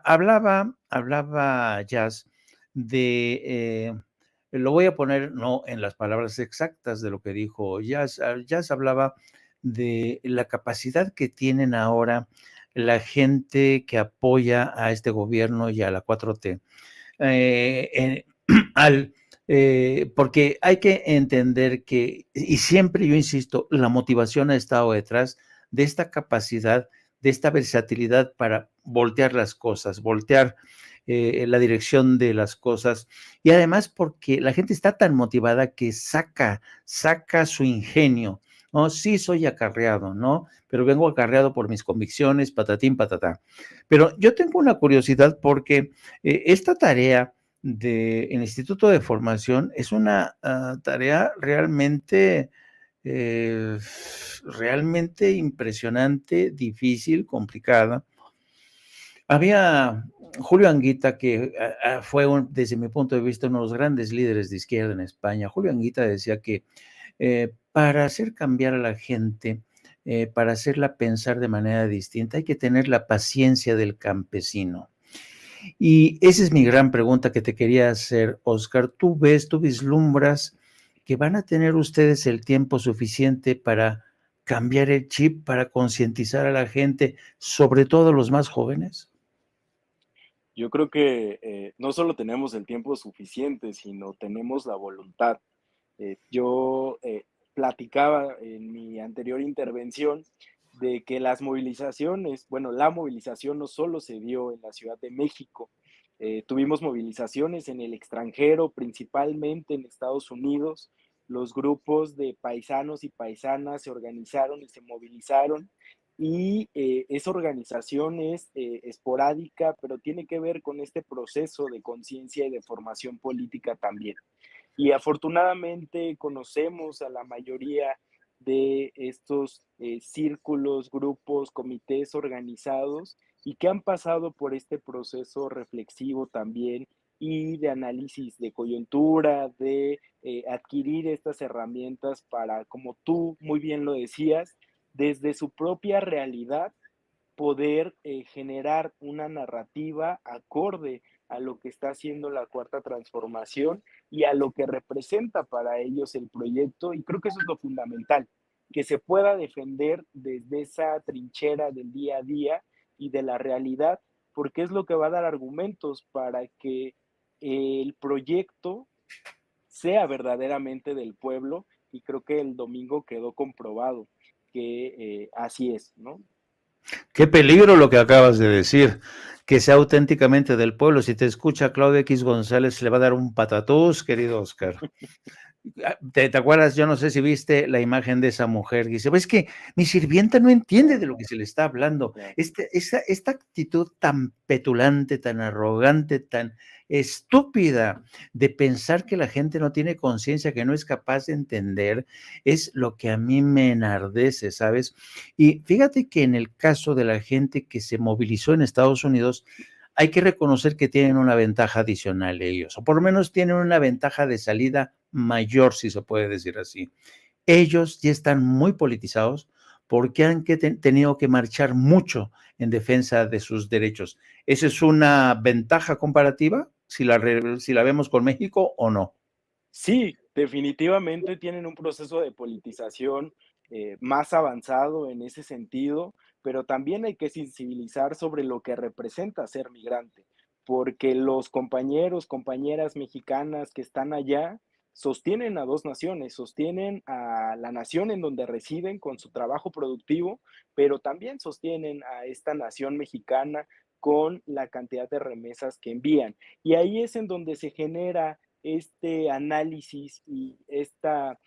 hablaba Jazz de, lo voy a poner no en las palabras exactas de lo que dijo Jazz. Jazz hablaba de la capacidad que tienen ahora la gente que apoya a este gobierno y a la 4T. Eh, al, porque hay que entender que, y siempre yo insisto, la motivación ha estado detrás de esta capacidad, de esta versatilidad para voltear las cosas, voltear la dirección de las cosas, y además porque la gente está tan motivada que saca su ingenio. No, sí soy acarreado, ¿no? Pero vengo acarreado por mis convicciones, patatín, patatá. Pero yo tengo una curiosidad porque esta tarea del Instituto de Formación es una tarea eh, realmente impresionante, difícil, complicada. Había Julio Anguita, que fue, desde mi punto de vista, uno de los grandes líderes de izquierda en España. Julio Anguita decía que para hacer cambiar a la gente, para hacerla pensar de manera distinta, hay que tener la paciencia del campesino. Y esa es mi gran pregunta que te quería hacer, Oscar. Tú vislumbras que van a tener ustedes el tiempo suficiente para cambiar el chip, para concientizar a la gente, sobre todo los más jóvenes? Yo creo que no solo tenemos el tiempo suficiente, sino tenemos la voluntad. Yo platicaba en mi anterior intervención de que las movilizaciones, bueno, la movilización no solo se dio en la Ciudad de México, tuvimos movilizaciones en el extranjero, principalmente en Estados Unidos. Los grupos de paisanos y paisanas se organizaron y se movilizaron y esa organización es esporádica, pero tiene que ver con este proceso de conciencia y de formación política también. Y afortunadamente conocemos a la mayoría de estos círculos, grupos, comités organizados y que han pasado por este proceso reflexivo también y de análisis de coyuntura, de adquirir estas herramientas para, como tú muy bien lo decías, desde su propia realidad poder generar una narrativa acorde a lo que está haciendo la cuarta transformación y a lo que representa para ellos el proyecto. Y creo que eso es lo fundamental, que se pueda defender desde esa trinchera del día a día y de la realidad, porque es lo que va a dar argumentos para que el proyecto sea verdaderamente del pueblo. Y creo que el domingo quedó comprobado que así es, ¿no? Qué peligro lo que acabas de decir, que sea auténticamente del pueblo. Si te escucha Claudia X González, le va a dar un patatús, querido Oscar. ¿Te acuerdas? Yo no sé si viste la imagen de esa mujer. Dice, pues es que mi sirvienta no entiende de lo que se le está hablando. Claro. Esta actitud tan petulante, tan arrogante, tan estúpida de pensar que la gente no tiene conciencia, que no es capaz de entender, es lo que a mí me enardece, ¿sabes? Y fíjate que en el caso de la gente que se movilizó en Estados Unidos, hay que reconocer que tienen una ventaja adicional ellos, o por lo menos tienen una ventaja de salida mayor, si se puede decir así. Ellos ya están muy politizados porque han tenido que marchar mucho en defensa de sus derechos. ¿Esa es una ventaja comparativa, si la vemos con México o no? Sí, definitivamente tienen un proceso de politización más avanzado en ese sentido, pero también hay que sensibilizar sobre lo que representa ser migrante, porque los compañeros, compañeras mexicanas que están allá sostienen a dos naciones, sostienen a la nación en donde residen con su trabajo productivo, pero también sostienen a esta nación mexicana con la cantidad de remesas que envían. Y ahí es en donde se genera este análisis y esta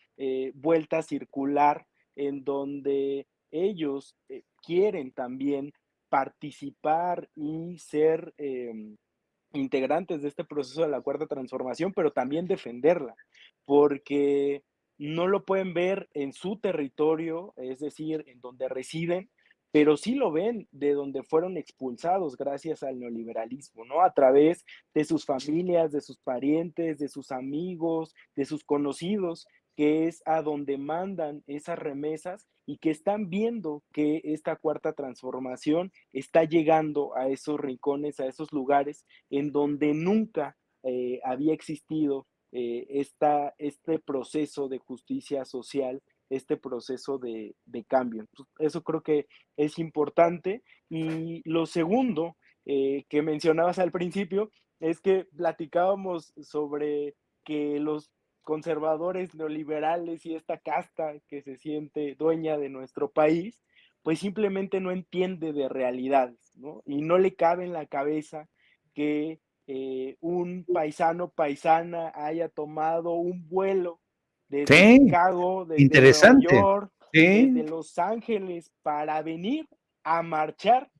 vuelta circular en donde ellos quieren también participar y ser integrantes de este proceso de la cuarta transformación, pero también defenderla, porque no lo pueden ver en su territorio, es decir, en donde residen, pero sí lo ven de donde fueron expulsados gracias al neoliberalismo, ¿no? A través de sus familias, de sus parientes, de sus amigos, de sus conocidos, que es a donde mandan esas remesas y que están viendo que esta cuarta transformación está llegando a esos rincones, a esos lugares en donde nunca había existido este proceso de justicia social, este proceso de cambio. Entonces, eso creo que es importante. Y lo segundo que mencionabas al principio es que platicábamos sobre que los conservadores neoliberales y esta casta que se siente dueña de nuestro país, pues simplemente no entiende de realidades, ¿no? Y no le cabe en la cabeza que un paisano, paisana haya tomado un vuelo desde Sí, Chicago, desde Nueva interesante. York, desde Sí, Los Ángeles para venir a marchar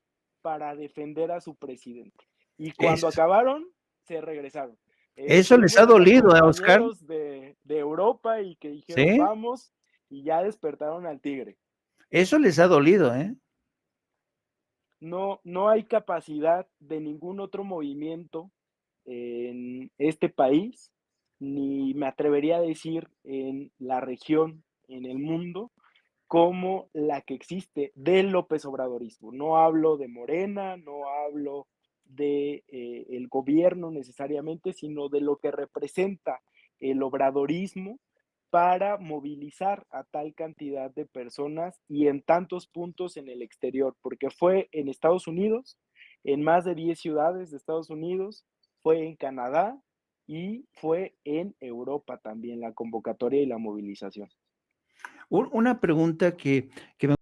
para defender a su presidente. Y cuando eso, acabaron, se regresaron. eso les ha Tuvimos hasta dolido, Oscar. compañeros de Europa y que dijeron Sí, vamos y ya despertaron al tigre. eso les ha dolido, ¿eh? No, no hay capacidad de ningún otro movimiento en este país, ni me atrevería a decir en la región, en el mundo, como la que existe del López Obradorismo. No hablo de Morena, no hablo de el gobierno necesariamente, sino de lo que representa el obradorismo para movilizar a tal cantidad de personas y en tantos puntos en el exterior, porque fue en Estados Unidos, en más de 10 ciudades de Estados Unidos, fue en Canadá y fue en Europa también la convocatoria y la movilización. Una pregunta que me